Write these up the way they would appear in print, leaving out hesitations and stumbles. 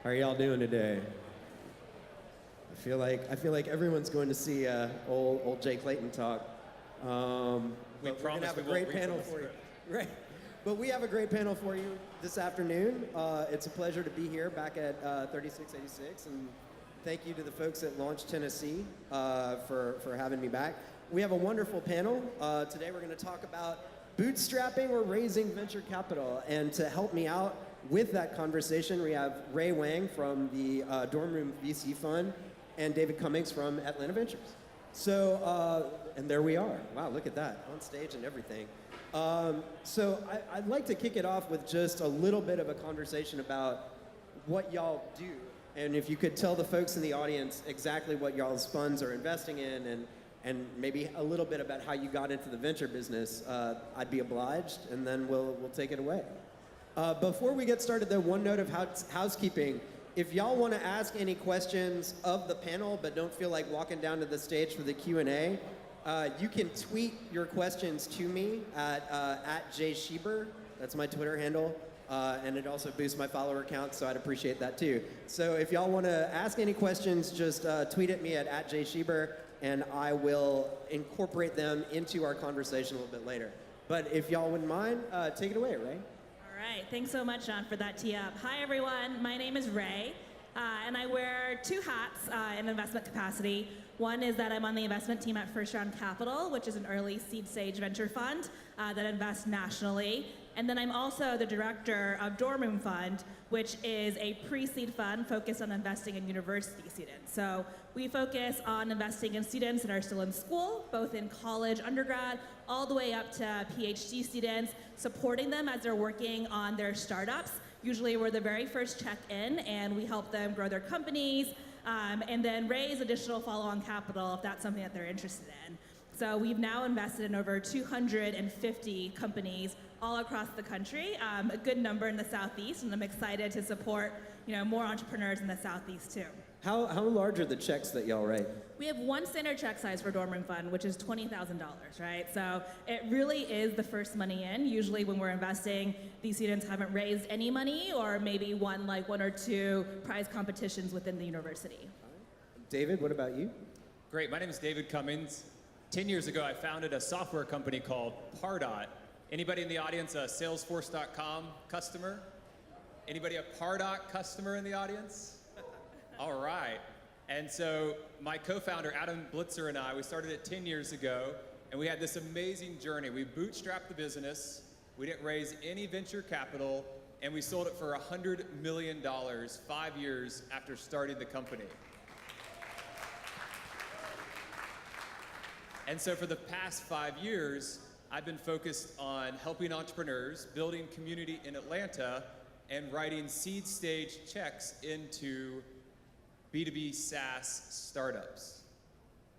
How are y'all doing today? I feel like everyone's going to see old Jay Clayton talk. We we're gonna have a we won't great read panel from the for you. script. Right. But we have a great panel for you this afternoon. It's a pleasure to be here back at 3686, and thank you to the folks at Launch Tennessee for having me back. We have a wonderful panel. Today we're going to talk about bootstrapping or raising venture capital. And to help me out with that conversation, we have Wang from the Dorm Room VC Fund and David Cummings from Atlanta Ventures. So, and there we are. Wow, look at that, on stage and everything. So I'd like to kick it off with just a little bit of a conversation about what y'all do. And if you could tell the folks in the audience exactly what y'all's funds are investing in and maybe a little bit about how you got into the venture business, I'd be obliged, and then we'll take it away. Before we get started, though, one note of housekeeping. If y'all want to ask any questions of the panel but don't feel like walking down to the stage for the Q&A, you can tweet your questions to me at @Shieber. That's my Twitter handle. And it also boosts my follower count, so I'd appreciate that too. So if y'all want to ask any questions, just tweet at me at @Shieber, and I will incorporate them into our conversation a little bit later. But if y'all wouldn't mind, take it away, Ray. All right, thanks so much, John, for that tee up. Hi, everyone. My name is Ray, and I wear two hats in investment capacity. One is that I'm on the investment team at First Round Capital, which is an early seed stage venture fund that invests nationally. And then I'm also the director of Dorm Room Fund, which is a pre-seed fund focused on investing in university students. So we focus on investing in students that are still in school, both in college, undergrad, all the way up to PhD students, supporting them as they're working on their startups. Usually we're the very first check in, and we help them grow their companies, and then raise additional follow-on capital if that's something that they're interested in. So we've now invested in over 250 companies all across the country, a good number in the Southeast, and I'm excited to support more entrepreneurs in the Southeast too. How large are the checks that y'all write? We have one standard check size for Dorm Room Fund, which is $20,000, right? So it really is the first money in. Usually when we're investing, these students haven't raised any money or maybe won like one or two prize competitions within the university. David, what about you? Great, my name is David Cummings. 10 years ago, I founded a software company called Pardot. Anybody in the audience a Salesforce.com customer? Anybody a Pardot customer in the audience? All right. And so my co-founder, Adam Blitzer, and I, we started it 10 years ago, and we had this amazing journey. We bootstrapped the business, we didn't raise any venture capital, and we sold it for $100 million 5 years after starting the company. And so for the past 5 years, I've been focused on helping entrepreneurs, building community in Atlanta, and writing seed stage checks into B2B SaaS startups.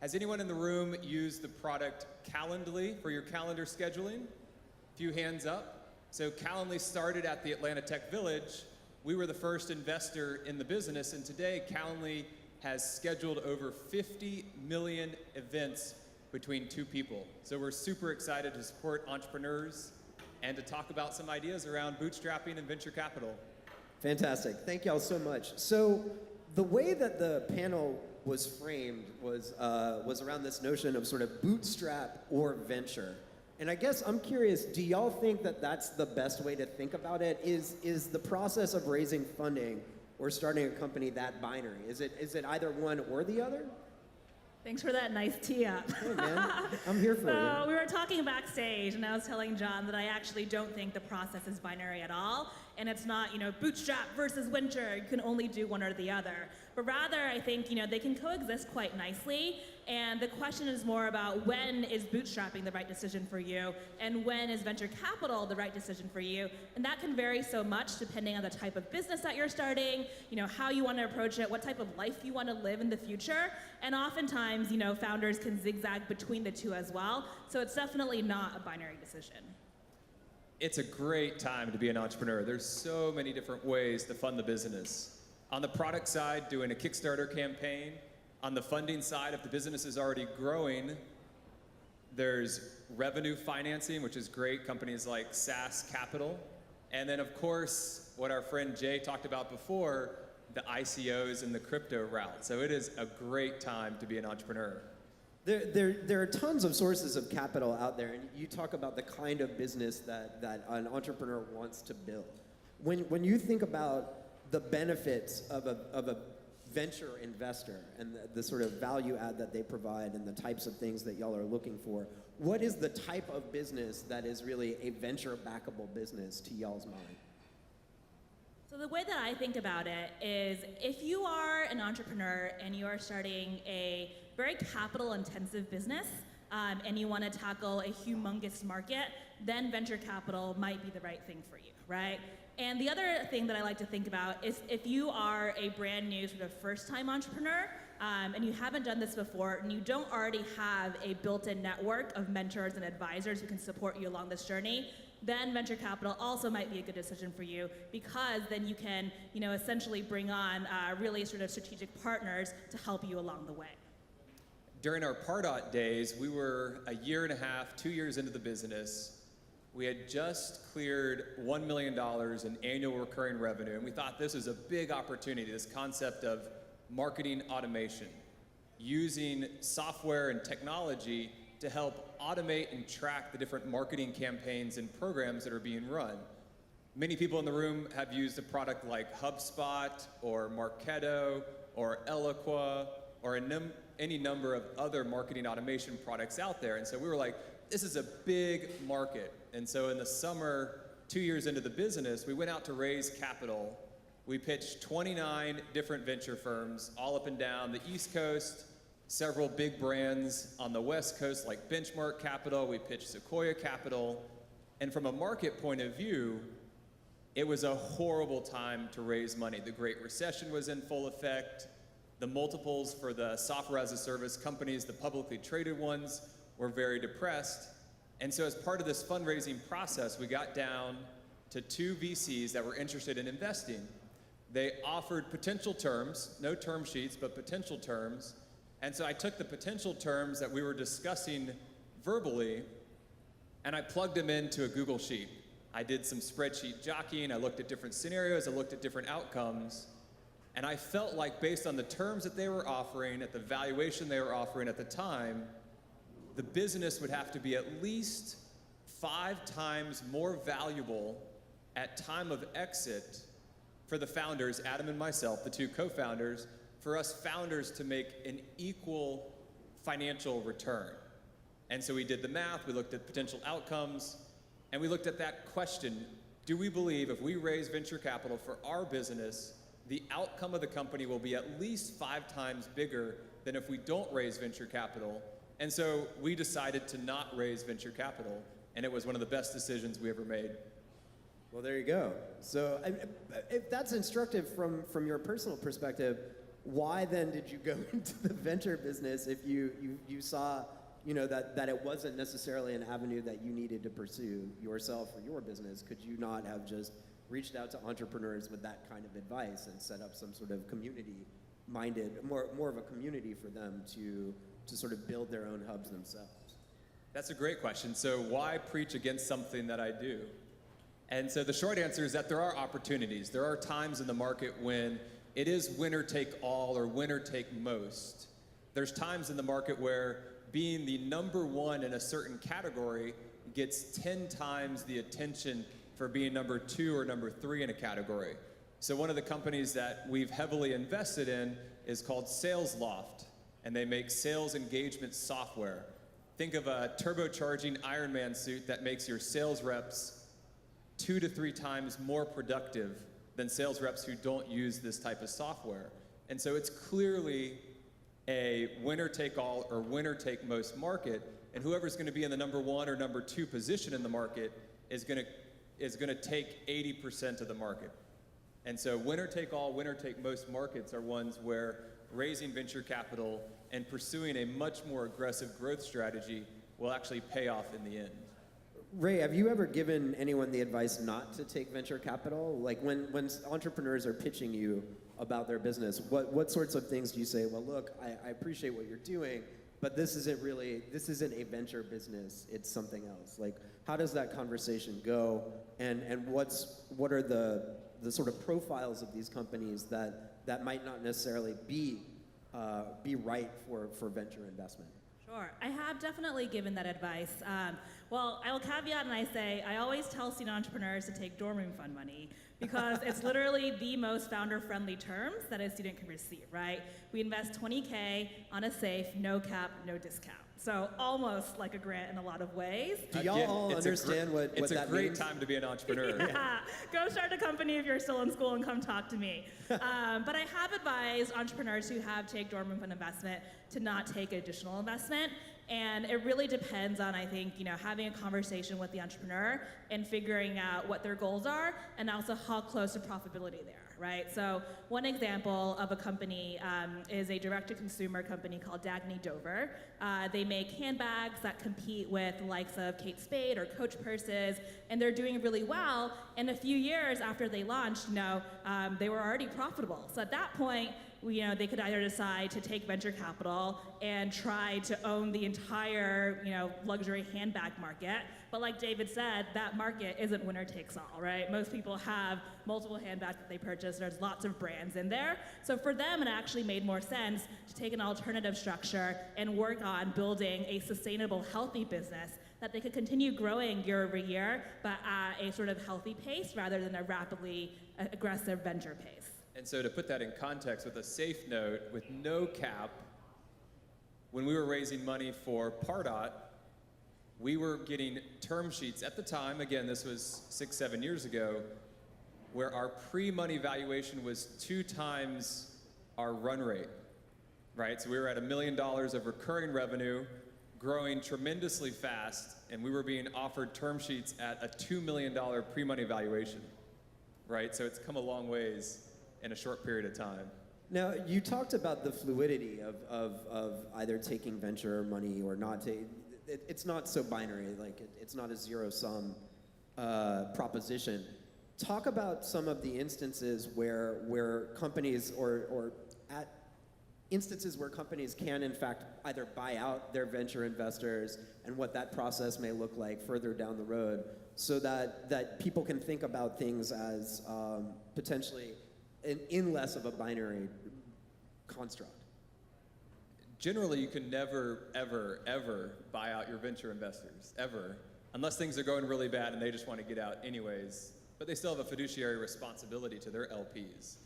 Has anyone in the room used the product Calendly for your calendar scheduling? A few hands up. So Calendly started at the Atlanta Tech Village. We were the first investor in the business, and today Calendly has scheduled over 50 million events between two people. So we're super excited to support entrepreneurs and to talk about some ideas around bootstrapping and venture capital. Fantastic. Thank y'all so much. So the way that the panel was framed was around this notion of sort of bootstrap or venture. And I guess I'm curious, do y'all think that that's the best way to think about it? Is the process of raising funding or starting a company that binary? Is it either one or the other? Thanks for that nice tee up. Hey man, I'm here for So you. we were talking backstage, and I was telling John that I actually don't think the process is binary at all, and it's not, bootstrap versus venture. You can only do one or the other. But rather, I think, they can coexist quite nicely, and the question is more about when is bootstrapping the right decision for you, and when is venture capital the right decision for you, and that can vary so much depending on the type of business that you're starting, how you want to approach it, what type of life you want to live in the future, and oftentimes, founders can zigzag between the two as well, so it's definitely not a binary decision. It's a great time to be an entrepreneur. There's so many different ways to fund the business. On the product side, doing a Kickstarter campaign. On the funding side, if the business is already growing, there's revenue financing, which is great, companies like SaaS Capital. And then of course, what our friend Jay talked about before, the ICOs and the crypto route. So it is a great time to be an entrepreneur. There are tons of sources of capital out there, and you talk about the kind of business that an entrepreneur wants to build. When you think about the benefits of a venture investor and the sort of value add that they provide and the types of things that y'all are looking for, what is the type of business that is really a venture backable business to y'all's mind? So the way that I think about it is if you are an entrepreneur and you are starting a very capital intensive business and you want to tackle a humongous market, then venture capital might be the right thing for you, right? And the other thing that I like to think about is if you are a brand new sort of first time entrepreneur and you haven't done this before and you don't already have a built-in network of mentors and advisors who can support you along this journey, then venture capital also might be a good decision for you because then you can, essentially bring on really sort of strategic partners to help you along the way. During our Pardot days, we were a year and a half, 2 years into the business. We had just cleared $1 million in annual recurring revenue, and we thought this was a big opportunity, this concept of marketing automation, using software and technology to help automate and track the different marketing campaigns and programs that are being run. Many people in the room have used a product like HubSpot or Marketo or Eloqua or any number of other marketing automation products out there. And so we were like, this is a big market. And so in the summer, 2 years into the business, we went out to raise capital. We pitched 29 different venture firms all up and down the East Coast, several big brands on the West Coast like Benchmark Capital. We pitched Sequoia Capital. And from a market point of view, it was a horrible time to raise money. The Great Recession was in full effect. The multiples for the software as a service companies, the publicly traded ones, were very depressed. And so as part of this fundraising process, we got down to 2 VCs that were interested in investing. They offered potential terms, no term sheets, but potential terms. And so I took the potential terms that we were discussing verbally, and I plugged them into a Google Sheet. I did some spreadsheet jockeying, I looked at different scenarios, I looked at different outcomes, and I felt like based on the terms that they were offering, at the valuation they were offering at the time, the business would have to be at least 5 times more valuable at time of exit for the founders, Adam and myself, the 2 co-founders, for us founders to make an equal financial return. And so we did the math, we looked at potential outcomes, and we looked at that question, do we believe if we raise venture capital for our business, the outcome of the company will be at least 5 times bigger than if we don't raise venture capital? And so we decided to not raise venture capital, and it was one of the best decisions we ever made. Well, there you go. So if that's instructive from your personal perspective, why then did you go into the venture business if you saw that it wasn't necessarily an avenue that you needed to pursue yourself or your business? Could you not have just reached out to entrepreneurs with that kind of advice and set up some sort of community-minded, more of a community for them to sort of build their own hubs themselves? That's a great question. So why preach against something that I do? And so the short answer is that there are opportunities. There are times in the market when it is winner take all or winner take most. There's times in the market where being the number 1 in a certain category gets 10 times the attention for being number 2 or number 3 in a category. So one of the companies that we've heavily invested in is called SalesLoft, and they make sales engagement software. Think of a turbocharging Ironman suit that makes your sales reps 2 to 3 times more productive than sales reps who don't use this type of software. And so it's clearly a winner-take-all or winner-take-most market, and whoever's going to be in the number 1 or number 2 position in the market is going to take 80% of the market. And so winner-take-all, winner-take-most markets are ones where raising venture capital and pursuing a much more aggressive growth strategy will actually pay off in the end. Ray, have you ever given anyone the advice not to take venture capital? Like when entrepreneurs are pitching you about their business, what sorts of things do you say? Well, look, I appreciate what you're doing, but this isn't a venture business, it's something else. Like, how does that conversation go? And what are the sort of profiles of these companies that that might not necessarily be right for venture investment? Sure. I have definitely given that advice. Well, I will caveat and I say I always tell student entrepreneurs to take dorm room fund money because it's literally the most founder-friendly terms that a student can receive, right? We invest $20K on a safe, no cap, no discount. So almost like a grant in a lot what ways. Do y'all all understand what that means? It's a great time to be an entrepreneur. Yeah. Go start a company if you're still in school and come talk to me. But I have advised entrepreneurs who have take dorm room fund investment to not take additional investment. And it really depends on, I think, having a conversation with the entrepreneur and figuring out what their goals are and also how close to profitability they are, right? So one example of a company is a direct-to-consumer company called Dagny Dover. They make handbags that compete with the likes of Kate Spade or Coach purses, and they're doing really well. And a few years after they launched, they were already profitable. So at that point, they could either decide to take venture capital and try to own the entire, luxury handbag market. But like David said, that market isn't winner takes all, right? Most people have multiple handbags that they purchase. There's lots of brands in there. So for them, it actually made more sense to take an alternative structure and work on building a sustainable, healthy business that they could continue growing year over year, but at a sort of healthy pace rather than a rapidly aggressive venture pace. And so to put that in context with a safe note, with no cap, when we were raising money for Pardot, we were getting term sheets at the time, again, this was 6-7 years ago, where our pre-money valuation was 2 times our run rate, right? So we were at $1 million of recurring revenue, growing tremendously fast, and we were being offered term sheets at a $2 million pre-money valuation, right? So it's come a long ways in a short period of time. Now, you talked about the fluidity of either taking venture money or not taking. It's not so binary, it's not a zero-sum proposition. Talk about some of the instances where companies or at instances where companies can in fact either buy out their venture investors and what that process may look like further down the road, so that people can think about things as potentially in less of a binary construct. Generally, you can never, ever, ever buy out your venture investors, ever, unless things are going really bad and they just want to get out anyways, but they still have a fiduciary responsibility to their LPs.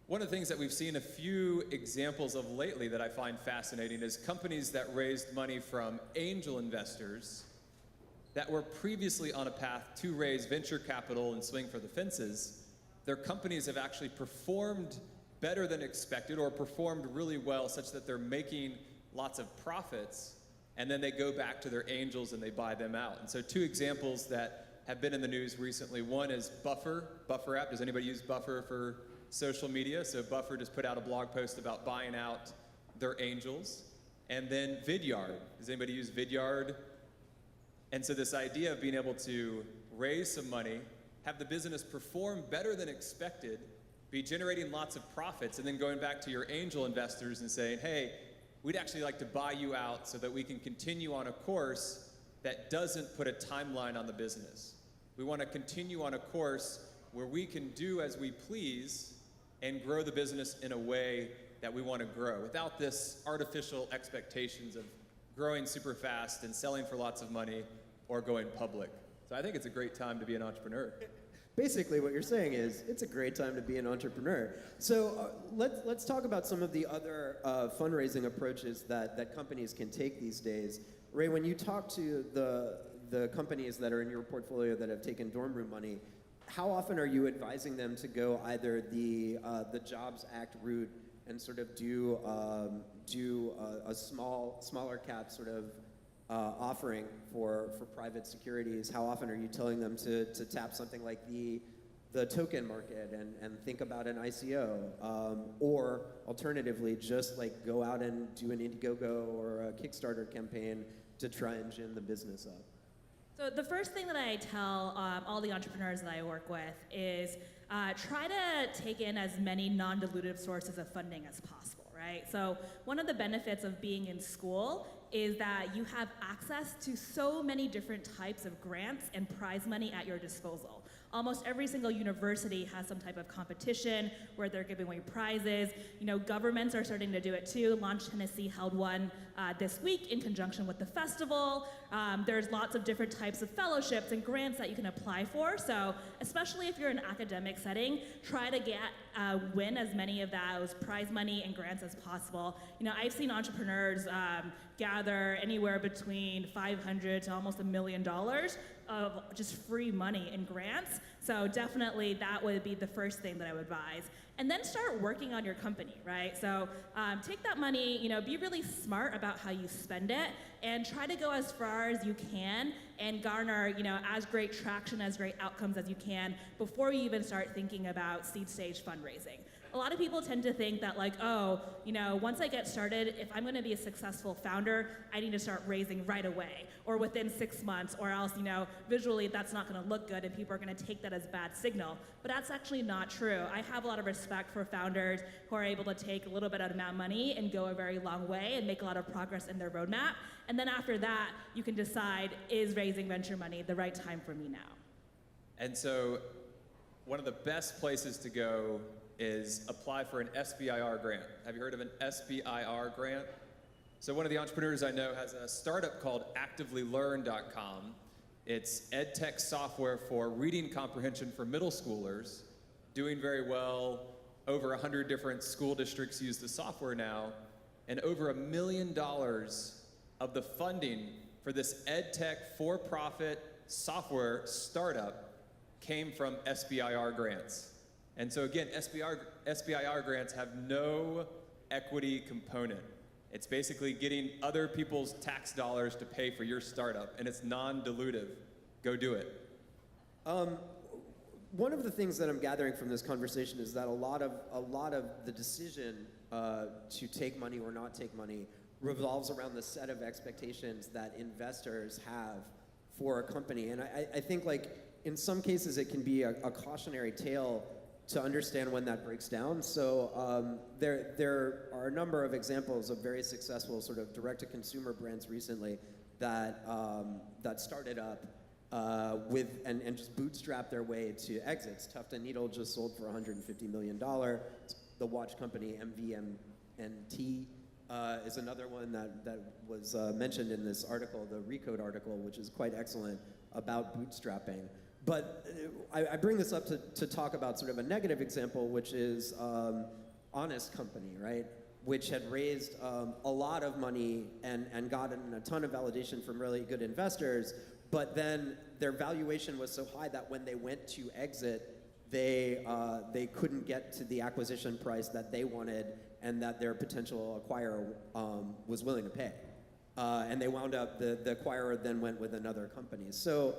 One of the things that we've seen a few examples of lately that I find fascinating is companies that raised money from angel investors that were previously on a path to raise venture capital and swing for the fences. Their companies have actually performed better than expected or performed really well such that they're making lots of profits, and then they go back to their angels and they buy them out. And so 2 examples that have been in the news recently. One is Buffer app. Does anybody use Buffer for social media? So Buffer just put out a blog post about buying out their angels. And then Vidyard. Does anybody use Vidyard? And so this idea of being able to raise some money, have the business perform better than expected, be generating lots of profits, and then going back to your angel investors and saying, hey, we'd actually like to buy you out so that we can continue on a course that doesn't put a timeline on the business. We want to continue on a course where we can do as we please and grow the business in a way that we want to grow without this artificial expectations of growing super fast and selling for lots of money or going public. So I think it's a great time to be an entrepreneur. Basically, what you're saying is it's a great time to be an entrepreneur. So let's talk about some of the other fundraising approaches that companies can take these days. Ray, when you talk to the companies that are in your portfolio that have taken dorm room money, how often are you advising them to go either the Jobs Act route and sort of do a smaller cap sort of offering for private securities? How often are you telling them to tap something like the token market and think about an ICO? Or alternatively, just like go out and do an Indiegogo or a Kickstarter campaign to try and gin the business up? So the first thing that I tell all the entrepreneurs that I work with is try to take in as many non-dilutive sources of funding as possible, right? So one of the benefits of being in school is that you have access to so many different types of grants and prize money at your disposal. Almost every single university has some type of competition where they're giving away prizes. You know, governments are starting to do it too. Launch Tennessee held one this week in conjunction with the festival. There's lots of different types of fellowships and grants that you can apply for. So especially if you're in an academic setting, try to win as many of those prize money and grants as possible. You know, I've seen entrepreneurs gather anywhere between $500 to almost $1 million of just free money in grants. So definitely that would be the first thing that I would advise. And then start working on your company, right? So take that money, you know, be really smart about how you spend it, and try to go as far as you can and garner, you know, as great traction, as great outcomes as you can before you even start thinking about seed stage fundraising. A lot of people tend to think that, like, oh, you know, once I get started, if I'm going to be a successful founder, I need to start raising right away or within 6 months, or else, you know, visually that's not going to look good and people are going to take that as bad signal. But that's actually not true. I have a lot of respect for founders who are able to take a little bit of amount of money and go a very long way and make a lot of progress in their roadmap. And then after that, you can decide, is raising venture money the right time for me now? And so one of the best places to go is apply for an SBIR grant. Have you heard of an SBIR grant? So one of the entrepreneurs I know has a startup called activelylearn.com. It's ed tech software for reading comprehension for middle schoolers, doing very well. Over 100 different school districts use the software now, and over $1 million of the funding for this ed tech for-profit software startup came from SBIR grants. And so again, SBIR grants have no equity component. It's basically getting other people's tax dollars to pay for your startup, and it's non-dilutive. Go do it. One of the things that I'm gathering from this conversation is that a lot of the decision to take money or not take money revolves around the set of expectations that investors have for a company. And I think, like, in some cases it can be a cautionary tale to understand when that breaks down. So there are a number of examples of very successful sort of direct-to-consumer brands recently that started up with and just bootstrapped their way to exits. Tuft & Needle just sold for $150 million. The watch company MVMT is another one that was mentioned in this article, the Recode article, which is quite excellent about bootstrapping. But I bring this up to talk about sort of a negative example, which is Honest Company, right? Which had raised a lot of money and gotten a ton of validation from really good investors, but then their valuation was so high that when they went to exit, they couldn't get to the acquisition price that they wanted and that their potential acquirer was willing to pay. And they wound up, the acquirer then went with another company. So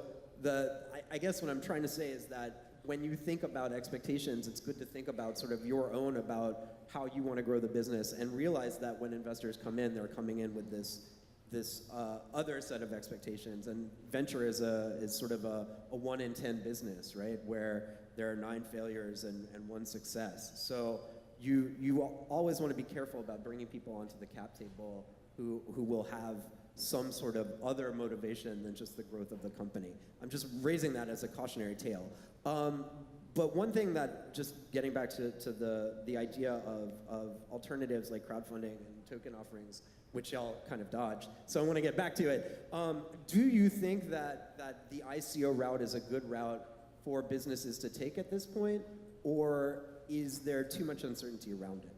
I guess what I'm trying to say is that when you think about expectations, it's good to think about sort of your own, about how you want to grow the business, and realize that when investors come in, they're coming in with this other set of expectations. And venture is sort of a 1 in 10 business, right? Where there are 9 failures and 1 success. So you always want to be careful about bringing people onto the cap table who will have some sort of other motivation than just the growth of the company. I'm just raising that as a cautionary tale. But one thing that, just getting back to the idea of alternatives like crowdfunding and token offerings, which y'all kind of dodged, so I want to get back to it. Do you think that the ICO route is a good route for businesses to take at this point, or is there too much uncertainty around it?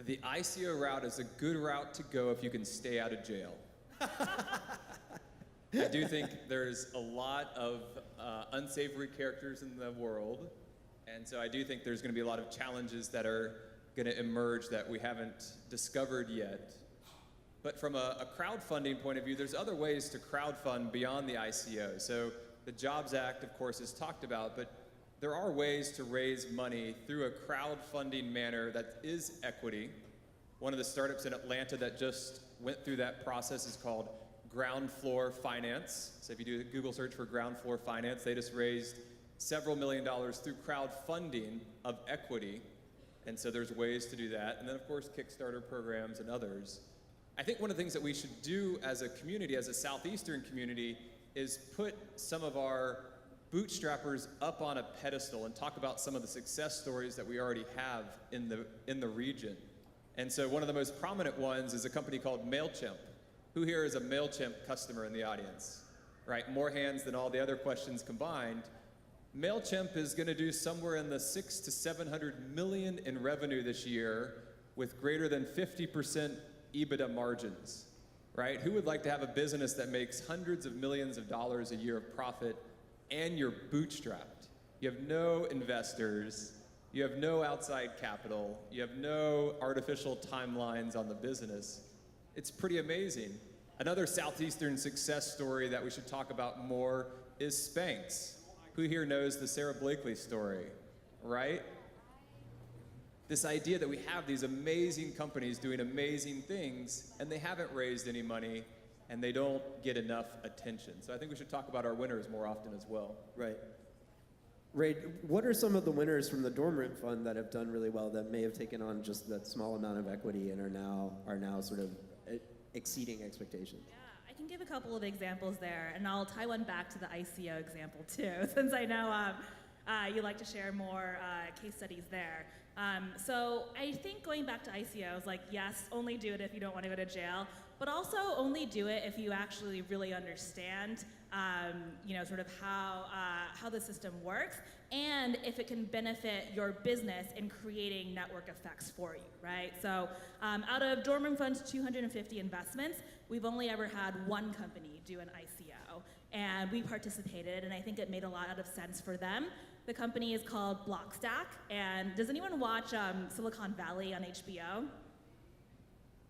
The ICO route is a good route to go if you can stay out of jail. I do think there's a lot of unsavory characters in the world, and so I do think there's going to be a lot of challenges that are going to emerge that we haven't discovered yet. But from a crowdfunding point of view, there's other ways to crowdfund beyond the ICO. So the Jobs Act, of course, is talked about, but there are ways to raise money through a crowdfunding manner that is equity. One of the startups in Atlanta that just went through that process is called Ground Floor Finance. So if you do a Google search for Ground Floor Finance, they just raised several $1 million through crowdfunding of equity. And so there's ways to do that. And then, of course, Kickstarter programs and others. I think one of the things that we should do as a community, as a Southeastern community, is put some of our bootstrappers up on a pedestal and talk about some of the success stories that we already have in the region. And so one of the most prominent ones is a company called MailChimp. Who here is a MailChimp customer in the audience? Right, more hands than all the other questions combined. MailChimp is going to do somewhere in the 600 to 700 million in revenue this year with greater than 50% EBITDA margins, right? Who would like to have a business that makes hundreds of millions of dollars a year of profit and you're bootstrapped? You have no investors, you have no outside capital, you have no artificial timelines on the business. It's pretty amazing. Another Southeastern success story that we should talk about more is Spanx. Who here knows the Sarah Blakely story, right? This idea that we have these amazing companies doing amazing things and they haven't raised any money and they don't get enough attention. So I think we should talk about our winners more often as well. Right. Ray, what are some of the winners from the dorm room fund that have done really well that may have taken on just that small amount of equity and are now sort of exceeding expectations? Yeah, I can give a couple of examples there, and I'll tie one back to the ICO example too, since I know you like to share more case studies there. So I think going back to ICOs, like yes, only do it if you don't want to go to jail, but also only do it if you actually really understand, sort of how the system works, and if it can benefit your business in creating network effects for you, right? So out of Dorm Room Fund's 250 investments, we've only ever had one company do an ICO, and we participated, and I think it made a lot of sense for them. The company is called Blockstack, and does anyone watch Silicon Valley on HBO?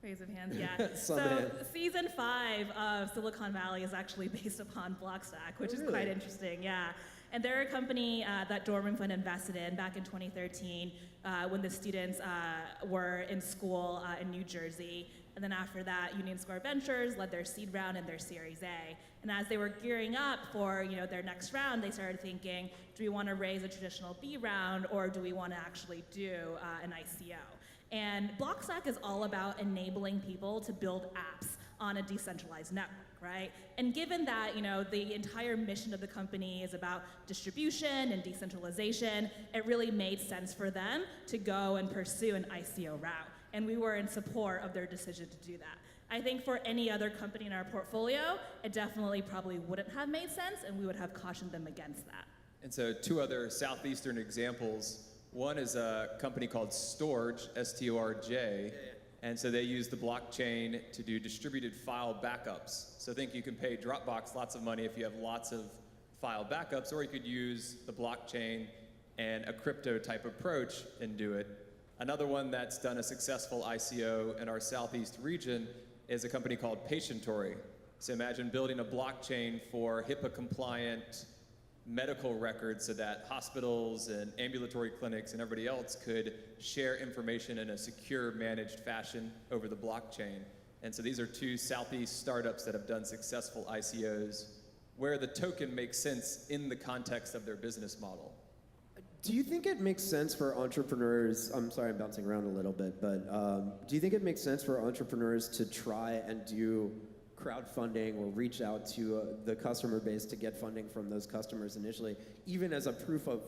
Raise of hands, yeah. So season 5 of Silicon Valley is actually based upon Blockstack, which is quite interesting, yeah. And they're a company that Dorm Room Fund invested in back in 2013 when the students were in school in New Jersey. And then after that, Union Square Ventures led their seed round and their Series A. And as they were gearing up for their next round, they started thinking, do we want to raise a traditional B round, or do we want to actually do an ICO? And Blockstack is all about enabling people to build apps on a decentralized network, right? And given that, the entire mission of the company is about distribution and decentralization, it really made sense for them to go and pursue an ICO route. And we were in support of their decision to do that. I think for any other company in our portfolio, it definitely probably wouldn't have made sense, and we would have cautioned them against that. And so 2 other Southeastern examples. One is a company called Storj, S-T-O-R-J, and so they use the blockchain to do distributed file backups. So think you can pay Dropbox lots of money if you have lots of file backups, or you could use the blockchain and a crypto type approach and do it. Another one that's done a successful ICO in our Southeast region is a company called Patientory. So imagine building a blockchain for HIPAA compliant medical records so that hospitals and ambulatory clinics and everybody else could share information in a secure, managed fashion over the blockchain. And so these are 2 Southeast startups that have done successful ICOs where the token makes sense in the context of their business model. Do you think it makes sense for entrepreneurs, I'm sorry I'm bouncing around a little bit, but do you think it makes sense for entrepreneurs to try and do crowdfunding or reach out to the customer base to get funding from those customers initially, even as a proof of,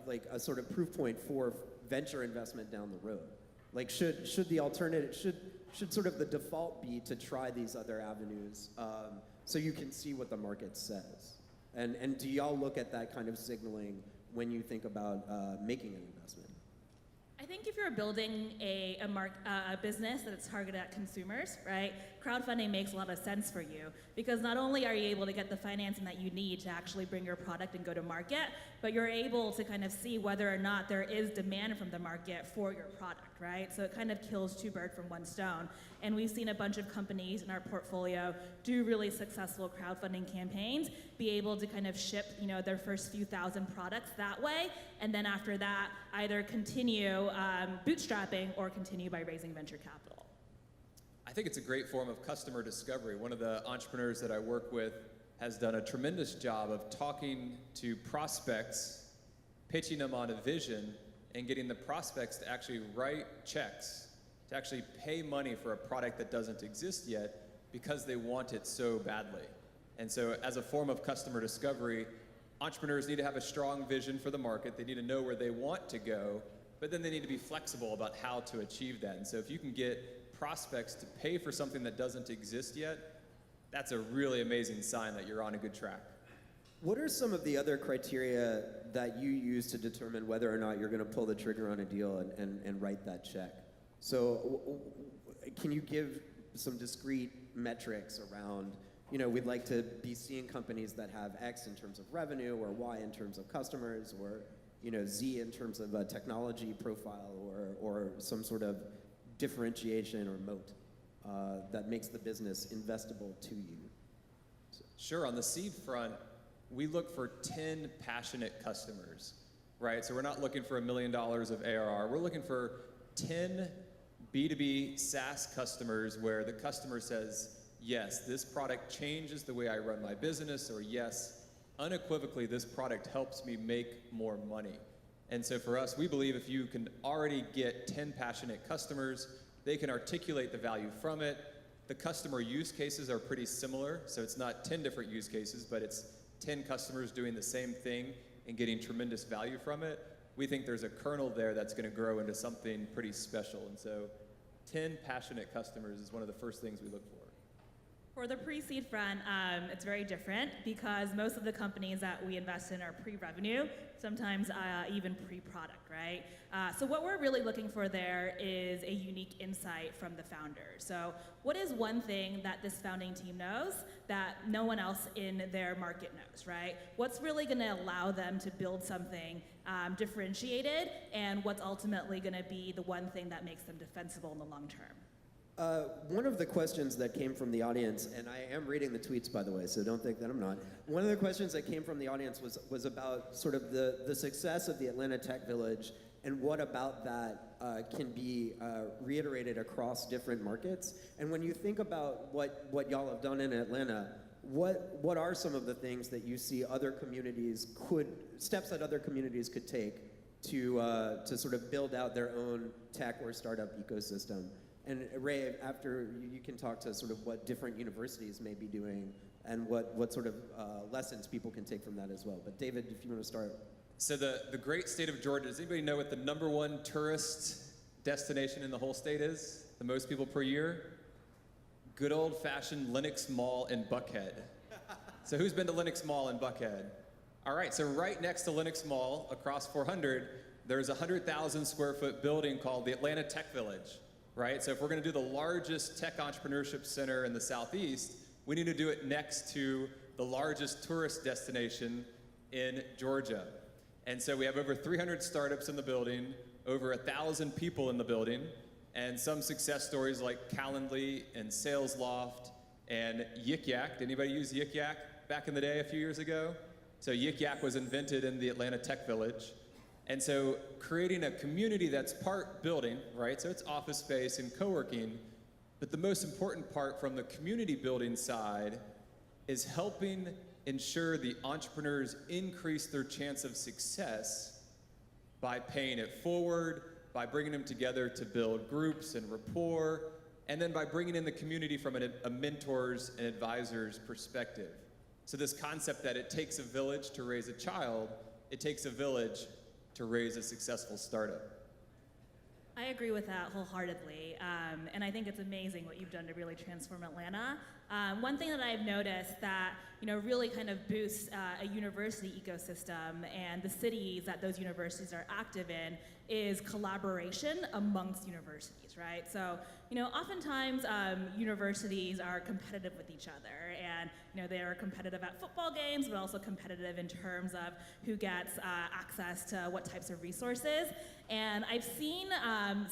like a sort of proof point for venture investment down the road? Like should the alternative, should sort of the default be to try these other avenues so you can see what the market says? And do y'all look at that kind of signaling when you think about making an investment? I think if you're building a business that is targeted at consumers, right, crowdfunding makes a lot of sense for you, because not only are you able to get the financing that you need to actually bring your product and go to market, but you're able to kind of see whether or not there is demand from the market for your product, right? So it kind of kills 2 birds from 1 stone. And we've seen a bunch of companies in our portfolio do really successful crowdfunding campaigns, be able to kind of ship, their first few thousand products that way, and then after that, either continue bootstrapping or continue by raising venture capital. I think it's a great form of customer discovery. One of the entrepreneurs that I work with has done a tremendous job of talking to prospects, pitching them on a vision, and getting the prospects to actually write checks, to actually pay money for a product that doesn't exist yet because they want it so badly. And so as a form of customer discovery, entrepreneurs need to have a strong vision for the market. They need to know where they want to go, but then they need to be flexible about how to achieve that. And so if you can get prospects to pay for something that doesn't exist yet, that's a really amazing sign that you're on a good track. What are some of the other criteria that you use to determine whether or not you're going to pull the trigger on a deal and write that check? So can you give some discrete metrics around, we'd like to be seeing companies that have X in terms of revenue, or Y in terms of customers, or Z in terms of a technology profile, or some sort of differentiation or moat that makes the business investable to you? Sure, on the seed front, we look for 10 passionate customers, right? So we're not looking for $1 million of ARR. We're looking for 10 B2B SaaS customers where the customer says, yes, this product changes the way I run my business, or yes, unequivocally, this product helps me make more money. And so for us, we believe if you can already get 10 passionate customers, they can articulate the value from it. The customer use cases are pretty similar, so it's not 10 different use cases, but it's 10 customers doing the same thing and getting tremendous value from it. We think there's a kernel there that's going to grow into something pretty special. And so 10 passionate customers is one of the first things we look for. For the pre-seed front, it's very different because most of the companies that we invest in are pre-revenue, sometimes even pre-product, right? So what we're really looking for there is a unique insight from the founders. So what is one thing that this founding team knows that no one else in their market knows, right? What's really going to allow them to build something differentiated, and what's ultimately going to be the one thing that makes them defensible in the long term? One of the questions that came from the audience, and I am reading the tweets, by the way, so don't think that I'm not. One of the questions that came from the audience was about sort of the success of the Atlanta Tech Village, and what about that can be reiterated across different markets. And when you think about what y'all have done in Atlanta, what are some of the things that you see other communities steps that other communities could take to sort of build out their own tech or startup ecosystem? And Ray, after you can talk to sort of what different universities may be doing and what sort of lessons people can take from that as well. But David, if you want to start. So the great state of Georgia, does anybody know what the #1 tourist destination in the whole state is? The most people per year? Good old-fashioned Lenox Mall in Buckhead. So who's been to Lenox Mall in Buckhead? All right, so right next to Lenox Mall, across 400, there's a 100,000 square foot building called the Atlanta Tech Village. Right? So if we're going to do the largest tech entrepreneurship center in the Southeast, we need to do it next to the largest tourist destination in Georgia. And so we have over 300 startups in the building, over 1,000 people in the building, and some success stories like Calendly and SalesLoft and Yik Yak. Did anybody use Yik Yak back in the day a few years ago? So Yik Yak was invented in the Atlanta Tech Village. And so creating a community that's part building, right? So it's office space and co-working, but the most important part from the community building side is helping ensure the entrepreneurs increase their chance of success by paying it forward, by bringing them together to build groups and rapport, and then by bringing in the community from a mentor's and advisor's perspective. So this concept that it takes a village to raise a child, it takes a village to raise a successful startup. I agree with that wholeheartedly, and I think it's amazing what you've done to really transform Atlanta. One thing that I've noticed that really kind of boosts a university ecosystem and the cities that those universities are active in is collaboration amongst universities, right? So oftentimes universities are competitive with each other, and they are competitive at football games, but also competitive in terms of who gets access to what types of resources. And I've seen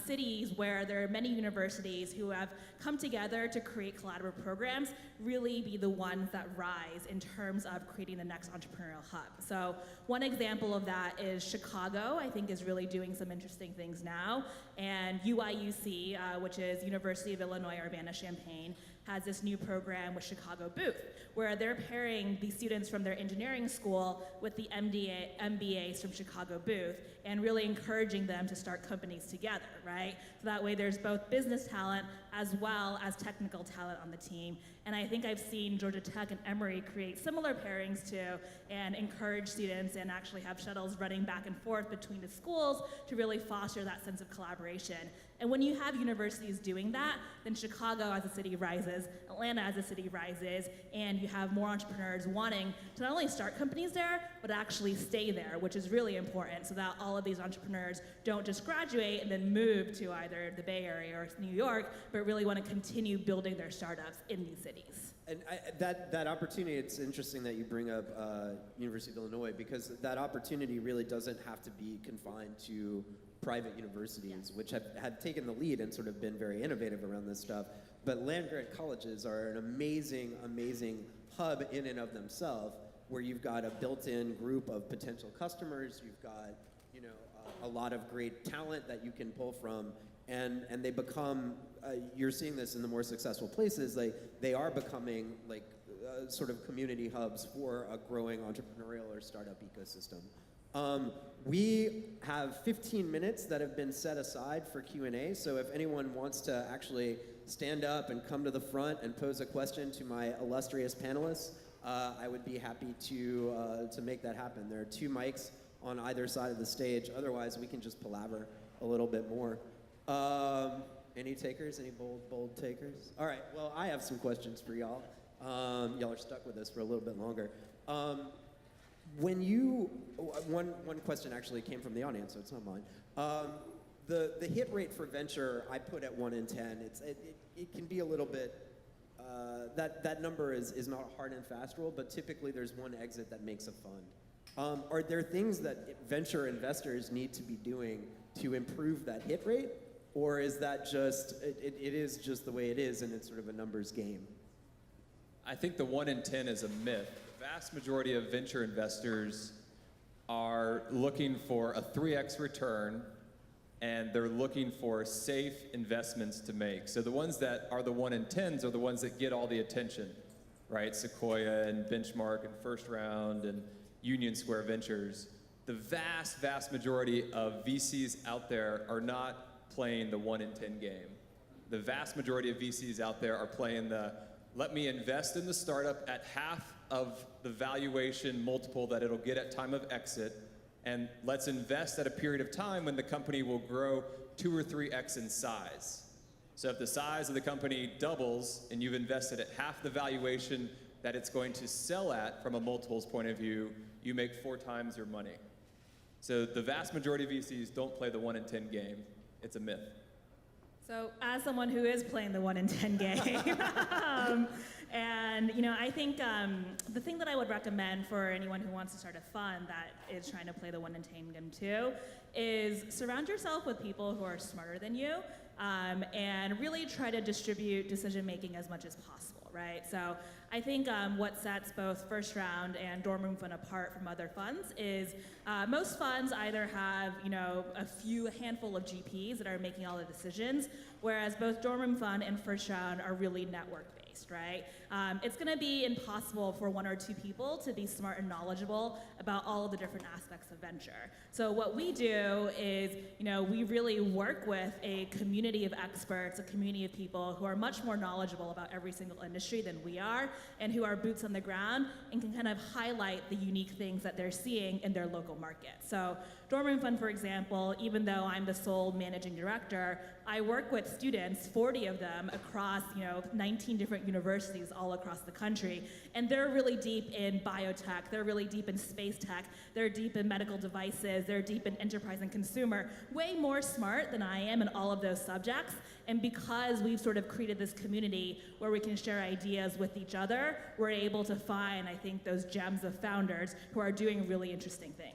cities where there are many universities who have come together to create collaborative programs really be the ones that rise in terms of creating the next entrepreneurial hub. So one example of that is Chicago, I think, is really doing some interesting things now. And UIUC, which is University of Illinois Urbana-Champaign, has this new program with Chicago Booth, where they're pairing the students from their engineering school with the MBAs from Chicago Booth and really encouraging them to start companies together, right? So that way there's both business talent as well as technical talent on the team. And I think I've seen Georgia Tech and Emory create similar pairings too and encourage students and actually have shuttles running back and forth between the schools to really foster that sense of collaboration. And when you have universities doing that, then Chicago as a city rises, Atlanta as a city rises, and you have more entrepreneurs wanting to not only start companies there, but actually stay there, which is really important so that all of these entrepreneurs don't just graduate and then move to either the Bay Area or New York, but really want to continue building their startups in these cities. And that opportunity, it's interesting that you bring up University of Illinois, because that opportunity really doesn't have to be confined to private universities, which had taken the lead and sort of been very innovative around this stuff. But land-grant colleges are an amazing, amazing hub in and of themselves, where you've got a built-in group of potential customers, you've got, you know, a lot of great talent that you can pull from, and they become, you're seeing this in the more successful places, they are becoming like sort of community hubs for a growing entrepreneurial or startup ecosystem. We have 15 minutes that have been set aside for Q&A, so if anyone wants to actually stand up and come to the front and pose a question to my illustrious panelists, I would be happy to make that happen. There are 2 mics on either side of the stage, otherwise we can just palaver a little bit more. Any takers? Any bold takers? All right, well, I have some questions for y'all. Y'all are stuck with us for a little bit longer. When you, one question actually came from the audience, so it's not mine. The hit rate for venture, I put at 1 in 10. It can be a little bit, that number is not a hard and fast rule, but typically there's one exit that makes a fund. Are there things that venture investors need to be doing to improve that hit rate? Or is that just, it is just the way it is and it's sort of a numbers game? I think the 1 in 10 is a myth. The vast majority of venture investors are looking for a 3x return, and they're looking for safe investments to make. So the ones that are the 1 in 10s are the ones that get all the attention, right? Sequoia and Benchmark and First Round and Union Square Ventures. The vast, vast majority of VCs out there are not playing the 1 in 10 game. The vast majority of VCs out there are playing the, let me invest in the startup at half of the valuation multiple that it'll get at time of exit, and let's invest at a period of time when the company will grow 2 or 3x in size. So if the size of the company doubles and you've invested at half the valuation that it's going to sell at from a multiples point of view, you make 4 times your money. So the vast majority of VCs don't play the 1 in 10 game. It's a myth. So as someone who is playing the 1 in 10 game, and you know, I think the thing that I would recommend for anyone who wants to start a fund that is trying to play the 1 in 10 game too, is surround yourself with people who are smarter than you, and really try to distribute decision making as much as possible, right? So I think what sets both First Round and Dorm Room Fund apart from other funds is most funds either have, you know, a handful of GPs that are making all the decisions, whereas both Dorm Room Fund and First Round are really network-based, right? It's going to be impossible for 1 or 2 people to be smart and knowledgeable about all of the different aspects of venture. So what we do is, you know, we really work with a community of experts, a community of people who are much more knowledgeable about every single industry than we are, and who are boots on the ground and can kind of highlight the unique things that they're seeing in their local market. So Dorm Room Fund, for example, even though I'm the sole managing director, I work with students, 40 of them, across 19 different universities all across the country, and they're really deep in biotech, they're really deep in space tech, they're deep in medical devices, they're deep in enterprise and consumer, way more smart than I am in all of those subjects. And because we've sort of created this community where we can share ideas with each other, we're able to find, I think, those gems of founders who are doing really interesting things.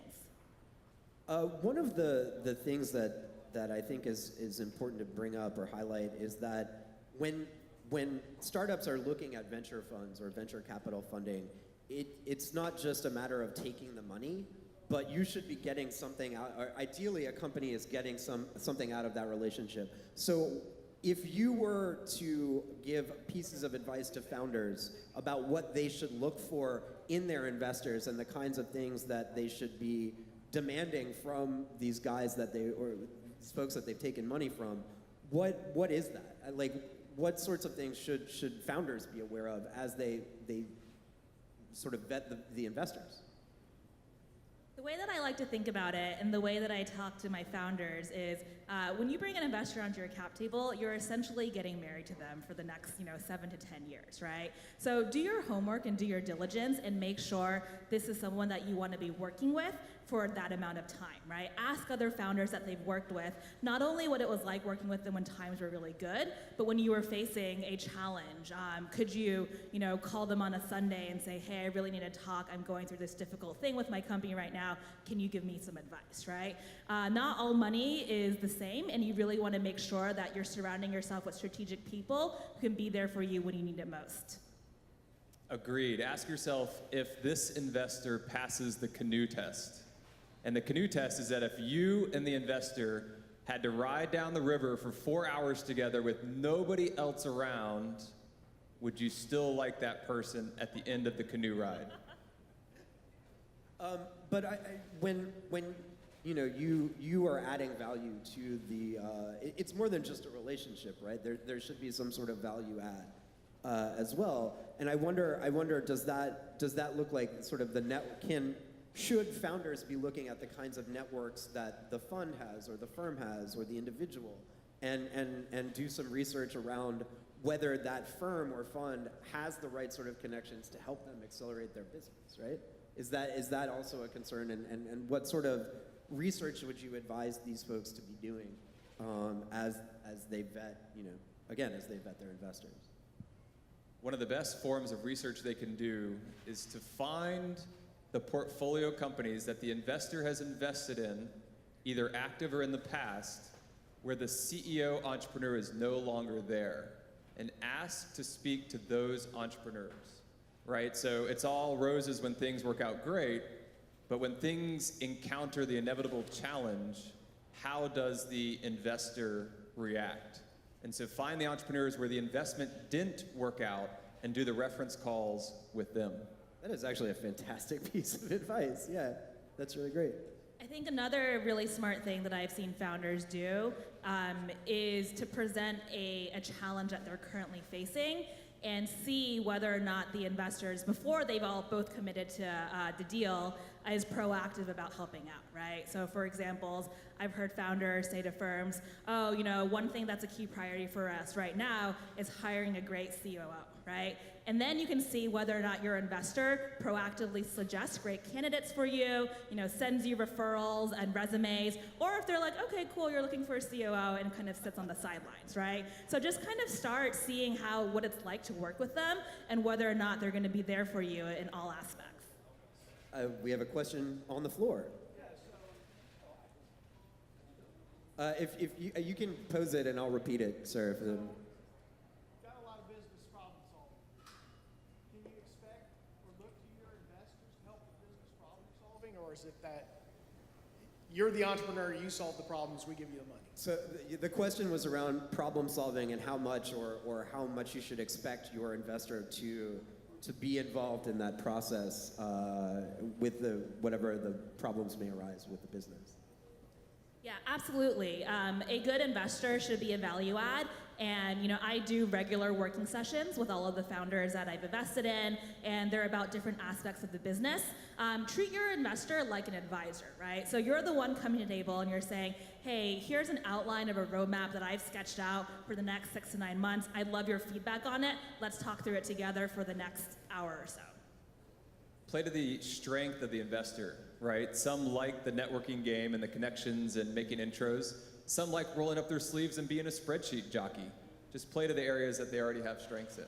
One of the things that I think is important to bring up or highlight is that when startups are looking at venture funds or venture capital funding, it's not just a matter of taking the money, but you should be getting something out, or ideally a company is getting something out of that relationship. So if you were to give pieces of advice to founders about what they should look for in their investors and the kinds of things that they should be demanding from these guys or these folks that they've taken money from, what is that? Like, what sorts of things should founders be aware of as they sort of vet the investors? The way that I like to think about it and the way that I talk to my founders is when you bring an investor onto your cap table, you're essentially getting married to them for the next 7 to 10 years, right? So do your homework and do your diligence and make sure this is someone that you want to be working with for that amount of time, right? Ask other founders that they've worked with, not only what it was like working with them when times were really good, but when you were facing a challenge. Could you, call them on a Sunday and say, hey, I really need to talk. I'm going through this difficult thing with my company right now. Can you give me some advice, right? Not all money is the same, and you really want to make sure that you're surrounding yourself with strategic people who can be there for you when you need it most. Agreed. Ask yourself if this investor passes the canoe test. And the canoe test is that if you and the investor had to ride down the river for 4 hours together with nobody else around, would you still like that person at the end of the canoe ride? But when you are adding value to the, it's more than just a relationship, right? There should be some sort of value add as well. And I wonder, does that look like sort of should founders be looking at the kinds of networks that the fund has or the firm has or the individual and do some research around whether that firm or fund has the right sort of connections to help them accelerate their business, right? Is that also a concern, and what sort of research would you advise these folks to be doing as they vet, as they vet their investors? One of the best forms of research they can do is to find the portfolio companies that the investor has invested in, either active or in the past, where the CEO entrepreneur is no longer there, and ask to speak to those entrepreneurs, right? So it's all roses when things work out great, but when things encounter the inevitable challenge, how does the investor react? And so find the entrepreneurs where the investment didn't work out and do the reference calls with them. That is actually a fantastic piece of advice. Yeah, that's really great. I think another really smart thing that I've seen founders do is to present a challenge that they're currently facing and see whether or not the investors, before they've all both committed to the deal, is proactive about helping out, right? So for examples, I've heard founders say to firms, one thing that's a key priority for us right now is hiring a great COO, right? And then you can see whether or not your investor proactively suggests great candidates for you, sends you referrals and resumes, or if they're like, okay, cool, you're looking for a COO, and kind of sits on the sidelines, right? So just kind of start seeing what it's like to work with them and whether or not they're going to be there for you in all aspects. We have a question on the floor. If you can pose it and I'll repeat it, sir. Got a lot of business problem solving. Can you expect or look to your investors to help with business problem solving, or is it that you're the entrepreneur, you solve the problems, we give you the money? So the question was around problem solving and how much or how much you should expect your investor to be involved in that process with whatever the problems may arise with the business. Yeah, absolutely. A good investor should be a value add. And I do regular working sessions with all of the founders that I've invested in, and they're about different aspects of the business. Treat your investor like an advisor, right? So you're the one coming to the table and you're saying, hey, here's an outline of a roadmap that I've sketched out for the next 6 to 9 months. I'd love your feedback on it. Let's talk through it together for the next hour or so. Play to the strength of the investor, right? Some like the networking game and the connections and making intros. Some like rolling up their sleeves and being a spreadsheet jockey. Just play to the areas that they already have strengths in.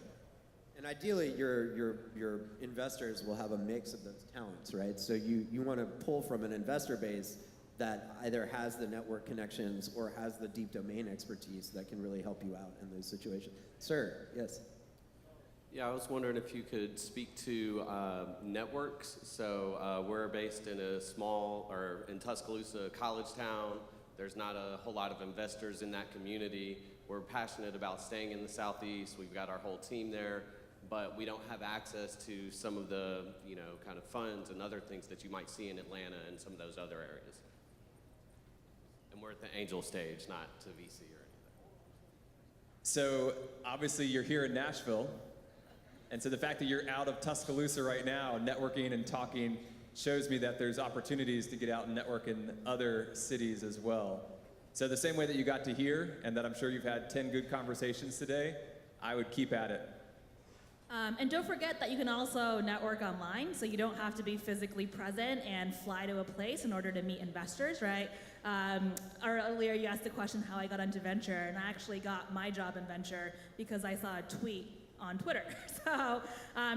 And ideally, your investors will have a mix of those talents, right? So you want to pull from an investor base that either has the network connections or has the deep domain expertise that can really help you out in those situations. Sir, yes. Yeah, I was wondering if you could speak to networks. So we're based in a small, or in Tuscaloosa, college town. There's not a whole lot of investors in that community. We're passionate about staying in the Southeast. We've got our whole team there, but we don't have access to some of the, kind of funds and other things that you might see in Atlanta and some of those other areas. And we're at the angel stage, not to VC or anything. So obviously you're here in Nashville, and so the fact that you're out of Tuscaloosa right now, networking and talking, shows me that there's opportunities to get out and network in other cities as well. So the same way that you got to here, and that I'm sure you've had 10 good conversations today, I would keep at it. And don't forget that you can also network online, so you don't have to be physically present and fly to a place in order to meet investors, right? Earlier you asked the question how I got into venture, and I actually got my job in venture because I saw a tweet on Twitter. So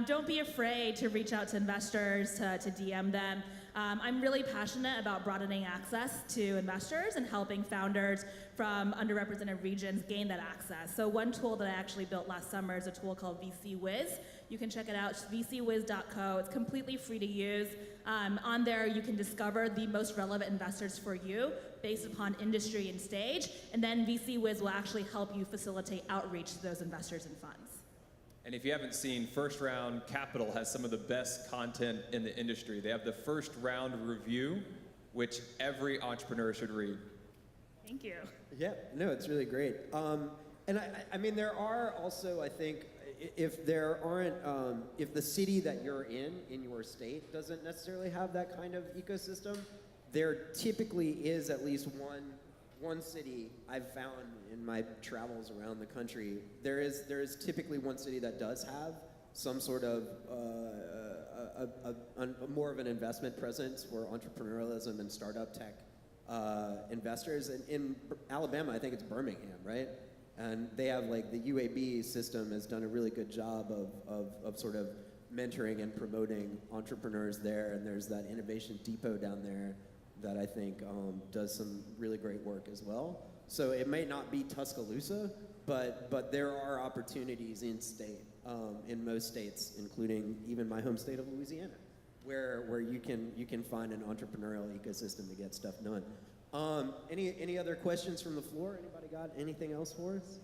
don't be afraid to reach out to investors, to DM them. I'm really passionate about broadening access to investors and helping founders from underrepresented regions gain that access. So one tool that I actually built last summer is a tool called VC Wiz. You can check it out, it's vcwiz.co. It's completely free to use. On there, you can discover the most relevant investors for you based upon industry and stage, and then VC Wiz will actually help you facilitate outreach to those investors and funds. And if you haven't seen, First Round Capital has some of the best content in the industry. They have the first round review, which every entrepreneur should read. Thank you. Yeah, no, it's really great. And I mean, there are also, I think, if there aren't, if the city that you're in your state, doesn't necessarily have that kind of ecosystem, there typically is at least one city I've found in my travels around the country. There is typically one city that does have some sort of more of an investment presence for entrepreneurialism and startup tech investors. In Alabama, I think it's Birmingham, right? And they have like the UAB system has done a really good job of sort of mentoring and promoting entrepreneurs there. And there's that innovation depot down there that I think does some really great work as well. So it may not be Tuscaloosa, but there are opportunities in state, in most states, including even my home state of Louisiana, where you can find an entrepreneurial ecosystem to get stuff done. Any other questions from the floor? Anybody got anything else for us?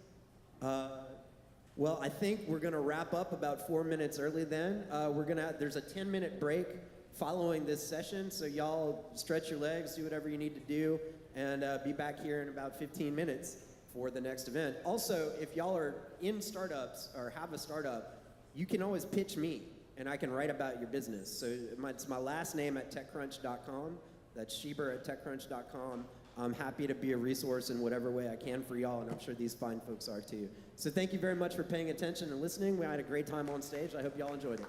Well, I think we're gonna wrap up about 4 minutes early then. There's a 10-minute break following this session, so y'all stretch your legs, do whatever you need to do, and be back here in about 15 minutes for the next event. Also, if y'all are in startups or have a startup, you can always pitch me, and I can write about your business. So it's my last name at TechCrunch.com. That's Shieber at TechCrunch.com. I'm happy to be a resource in whatever way I can for y'all, and I'm sure these fine folks are too. So thank you very much for paying attention and listening. We had a great time on stage. I hope y'all enjoyed it.